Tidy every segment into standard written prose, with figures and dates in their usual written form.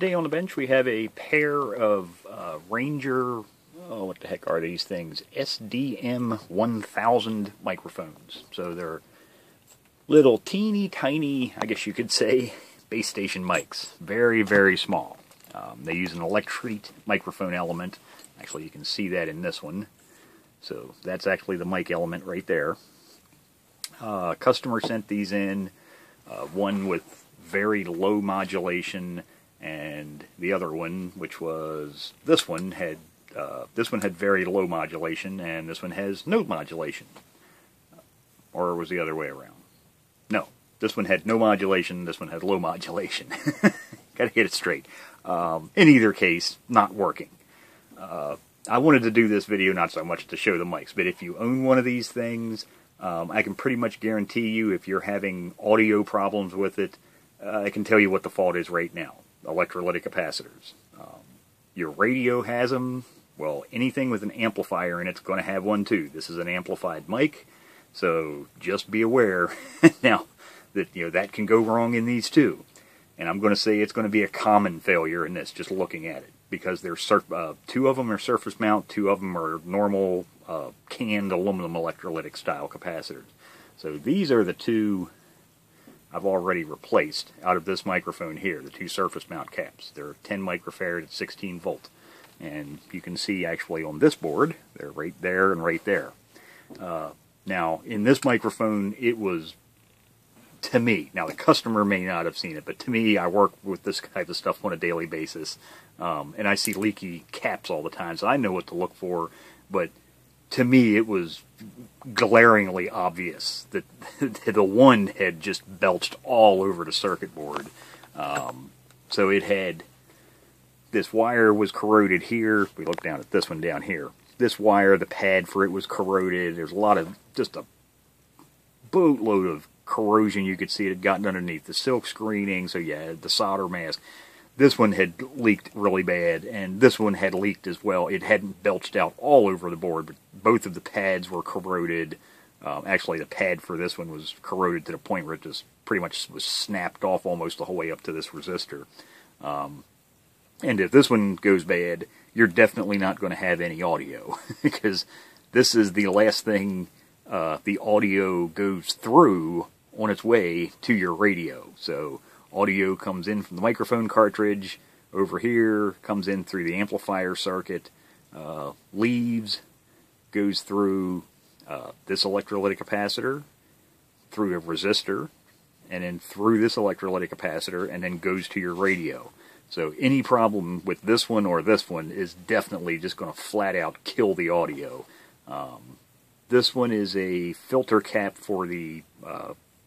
Today on the bench we have a pair of Ranger, oh what the heck are these things, SDM1000 microphones. So they're little teeny tiny, I guess you could say, base station mics. Very, very small. They use an electret microphone element. Actually you can see that in this one. So that's actually the mic element right there. Customer sent these in, one with very low modulation, and the other one, which was this one, had very low modulation, and this one has no modulation. Or was the other way around? No, this one had no modulation, this one had low modulation. Gotta get it straight. In either case, not working. I wanted to do this video not so much to show the mics, but if you own one of these things, I can pretty much guarantee you if you're having audio problems with it, I can tell you what the fault is right now. Electrolytic capacitors. Your radio has them. Well, anything with an amplifier in it's going to have one too. This is an amplified mic, so just be aware now that that can go wrong in these too. And I'm going to say it's going to be a common failure in this, just looking at it, because there's two of them are surface mount, two of them are normal canned aluminum electrolytic style capacitors. So these are the two I've already replaced out of this microphone here, the two surface mount caps. They're 10 microfarad at 16 volt. And you can see actually on this board, they're right there and right there. Now, in this microphone, it was, to me, now the customer may not have seen it, but to me, I work with this type of stuff on a daily basis. And I see leaky caps all the time, so I know what to look for. But to me, it was glaringly obvious that the one had just belched all over the circuit board. So it had, this wire was corroded here. We look down at this one down here. This wire, the pad for it was corroded. There's a lot of, just a boatload of corrosion. You could see it had gotten underneath the silk screening, so yeah, the solder mask. This one had leaked really bad, and this one had leaked as well. It hadn't belched out all over the board, but both of the pads were corroded. Actually, the pad for this one was corroded to the point where it just pretty much was snapped off almost the whole way up to this resistor. And if this one goes bad, you're definitely not going to have any audio, because this is the last thing the audio goes through on its way to your radio. So audio comes in from the microphone cartridge over here, comes in through the amplifier circuit, leaves, goes through this electrolytic capacitor, through a resistor, and then through this electrolytic capacitor, and then goes to your radio. So any problem with this one or this one is definitely just going to flat out kill the audio. This one is a filter cap for the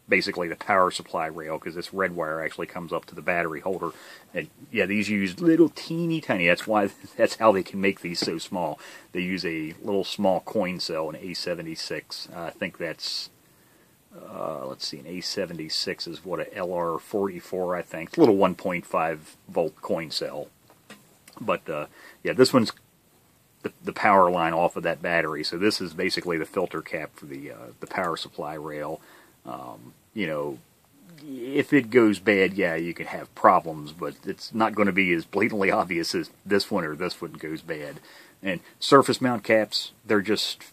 basically the power supply rail, because this red wire actually comes up to the battery holder. And yeah, these use little teeny tiny, that's how they can make these so small. They use a little small coin cell, an A76. I think that's, let's see, an A76 is what, a LR44, I think. It's a little 1.5 volt coin cell. But yeah, this one's the power line off of that battery. So this is basically the filter cap for the power supply rail. If it goes bad, yeah, you can have problems, but it's not going to be as blatantly obvious as this one or this one goes bad. And surface mount caps, they're just,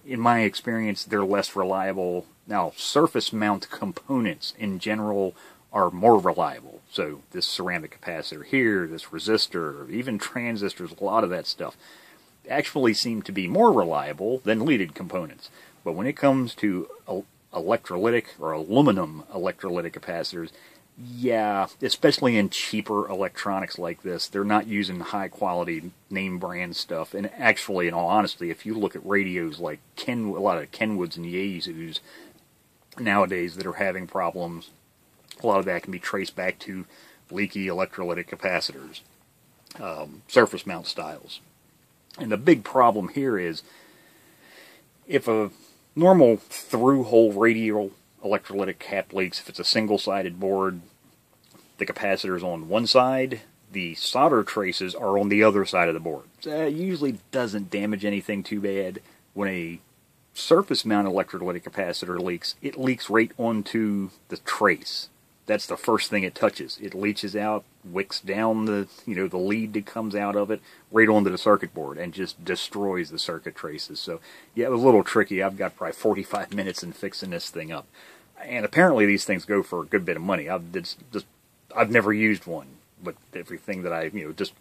in my experience, they're less reliable. Now, surface mount components in general are more reliable. So this ceramic capacitor here, this resistor, even transistors, a lot of that stuff actually seem to be more reliable than leaded components. But when it comes to electrolytic or aluminum electrolytic capacitors, yeah, especially in cheaper electronics like this, they're not using high quality name brand stuff. And actually, in all honesty, if you look at radios like a lot of Kenwoods and Yaesus nowadays that are having problems, a lot of that can be traced back to leaky electrolytic capacitors, surface mount styles. And the big problem here is, if a normal through-hole radial electrolytic cap leaks, if it's a single-sided board, the capacitor's on one side, the solder traces are on the other side of the board. It usually doesn't damage anything too bad. When a surface mount electrolytic capacitor leaks, it leaks right onto the trace. that's the first thing it touches. It leaches out, wicks down the, the lead that comes out of it right onto the circuit board and just destroys the circuit traces. So yeah, it was a little tricky. I've got probably 45 minutes in fixing this thing up. And apparently these things go for a good bit of money. I've never used one, but everything that I, just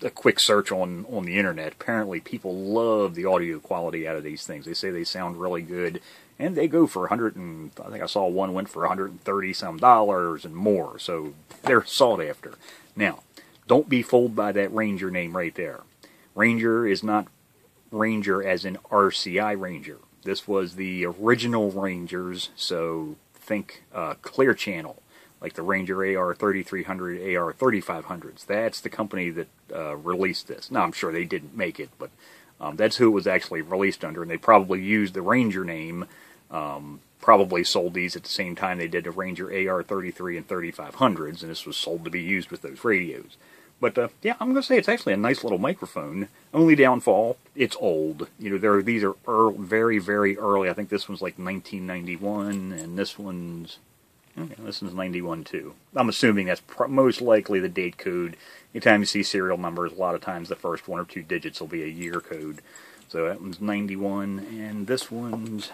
a quick search on the internet, apparently people love the audio quality out of these things. They say they sound really good, and they go for I think I saw one went for $130 some and more, so they're sought after. Now, don't be fooled by that Ranger name right there. Ranger is not Ranger as in RCI Ranger. This was the original Rangers, so think Clear Channel, like the Ranger AR3300, AR3500s. That's the company that released this. Now, I'm sure they didn't make it, but that's who it was actually released under, and they probably used the Ranger name, probably sold these at the same time they did the Ranger AR33 and 3500s, and this was sold to be used with those radios. But yeah, I'm going to say it's actually a nice little microphone. Only downfall, it's old. These are very, very early. I think this one's like 1991, and this one's 91 too. I'm assuming that's most likely the date code. Anytime you see serial numbers, a lot of times the first one or two digits will be a year code. So that one's 91, and this one's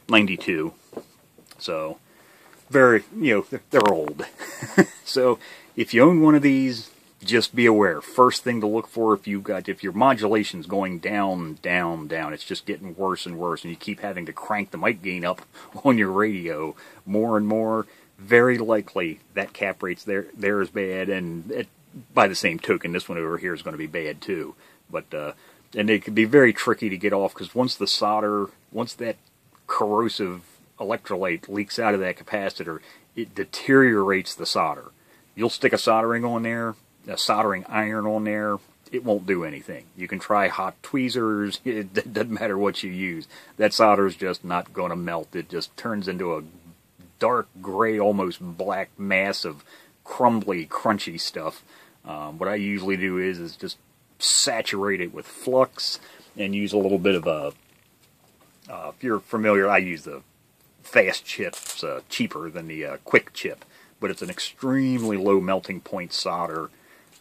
92. So very, they're old. So if you own one of these, just be aware. First thing to look for if your modulation's going down, it's just getting worse and worse, and you keep having to crank the mic gain up on your radio more and more, very likely that cap rate's there is bad, and by the same token, this one over here is going to be bad too. But and it can be very tricky to get off, because once that corrosive electrolyte leaks out of that capacitor, it deteriorates the solder. You'll stick a soldering iron on there, it won't do anything. You can try hot tweezers, it doesn't matter what you use. That solder's just not going to melt. It just turns into a dark gray, almost black mass of crumbly, crunchy stuff. What I usually do is just saturate it with flux and use a little bit of if you're familiar, I use the fast chips, cheaper than the quick chip, but it's an extremely low melting point solder.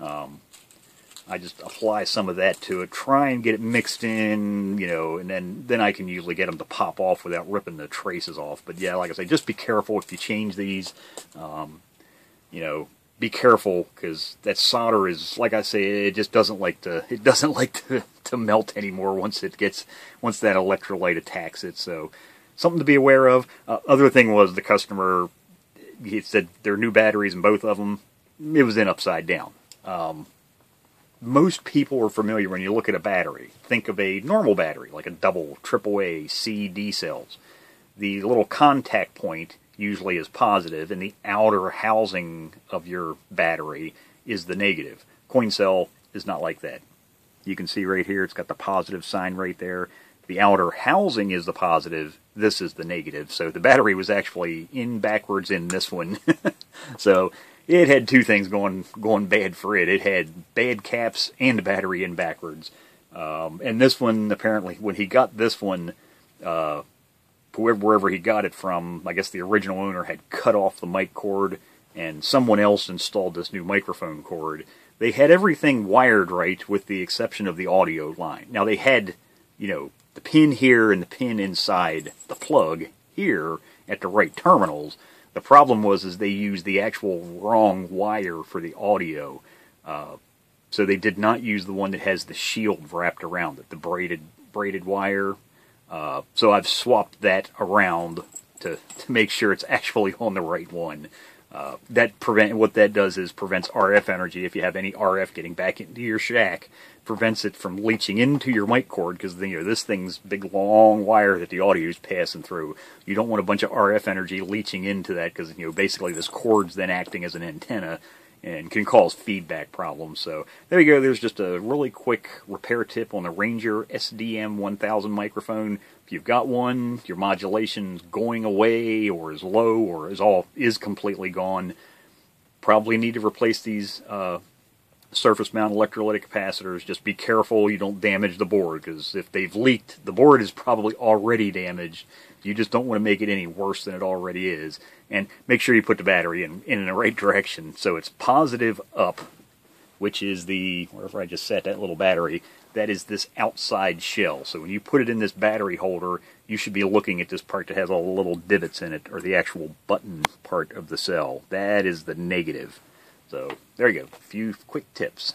I just apply some of that to it, try and get it mixed in, and then I can usually get them to pop off without ripping the traces off. But yeah, like I say, just be careful if you change these. Be careful, because that solder is, like I say, it just doesn't like to melt anymore once that electrolyte attacks it. So something to be aware of. Other thing was the customer, he said there are new batteries in both of them. It was in upside down. Most people are familiar when you look at a battery. Think of a normal battery, like a double, AAA, C, D cells. The little contact point usually is positive, and the outer housing of your battery is the negative. Coin cell is not like that. You can see right here, it's got the positive sign right there. The outer housing is the positive, this is the negative. So the battery was actually backwards in this one. So it had two things going bad for it. It had bad caps and the battery in backwards. And this one, apparently, when he got this one, wherever he got it from, I guess the original owner had cut off the mic cord, and someone else installed this new microphone cord. They had everything wired right, with the exception of the audio line. Now they had, the pin here and the pin inside the plug here at the right terminals. The problem was they used the actual wrong wire for the audio. So they did not use the one that has the shield wrapped around it, the braided wire. So I've swapped that around to make sure it's actually on the right one. What that does is prevents RF energy. If you have any RF getting back into your shack, prevents it from leaching into your mic cord, because this thing's big long wire that the audio is passing through. You don't want a bunch of RF energy leaching into that, because basically this cord's then acting as an antenna and can cause feedback problems. So there you go. There's just a really quick repair tip on the Ranger SDM1000 microphone. If you've got one, your modulation's going away or is low or is completely gone, probably need to replace these surface mount electrolytic capacitors, just be careful you don't damage the board, because if they've leaked, the board is probably already damaged. You just don't want to make it any worse than it already is. And make sure you put the battery in the right direction. So it's positive up, which is the, wherever I just set that little battery, that is this outside shell. So when you put it in this battery holder, you should be looking at this part that has all the little divots in it, or the actual button part of the cell. That is the negative. So there you go, a few quick tips.